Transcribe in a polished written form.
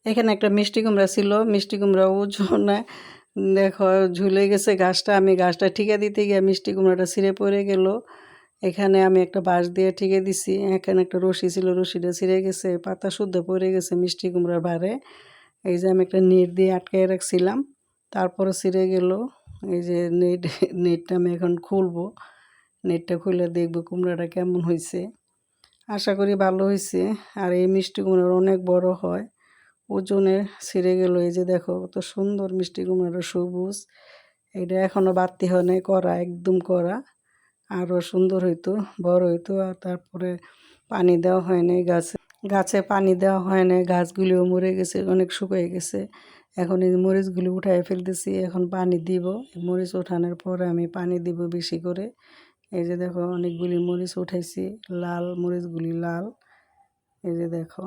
এখানে একটা মিষ্টি কুমড়া ছিল, মিষ্টি কুমড়া ওজনে দেখো ঝুলে গেছে গাছটা। আমি গাছটা ঠিকা দিতে গিয়ে মিষ্টি কুমড়াটা ছিঁড়ে পড়ে গেল। এখানে আমি একটা বাঁশ দিয়ে ঠিকে দিছি। এখানে একটা রশি ছিল, রশিটা ছিঁড়ে গেছে, পাতা শুদ্ধ পড়ে গেছে মিষ্টি কুমড়ার ভারে। এই যে আমি একটা নেট দিয়ে আটকায় রাখছিলাম, তারপরে ছিঁড়ে গেল। এই যে নেটটা আমি এখন খুলবো, নেটটা খুলে দেখবো কুমড়াটা কেমন হয়েছে। আশা করি ভালো হয়েছে। আর এই মিষ্টি কুমড়ার অনেক বড় হয়, ওজনে ছিঁড়ে গেল। এই যে দেখো কত সুন্দর মিষ্টি কুমড়াটা, সবুজ। এটা এখনও বাড়তি হয় নাই, করা একদম করা, আরও সুন্দর হইতো, বড় হইতো। আর তারপরে পানি দেওয়া হয় নাই গাছে, গাছে পানি দেওয়া হয় নাই, গাছগুলিও মরে গেছে, অনেক শুকিয়ে গেছে। এখন এই মরিচগুলি উঠাই ফেলতেছি, এখন পানি দিব। মরিচ ওঠানোর পরে আমি পানি দিব বেশি করে। এই যে দেখো অনেকগুলি মরিচ উঠাইছি, লাল মরিচগুলি লাল। এই যে দেখো।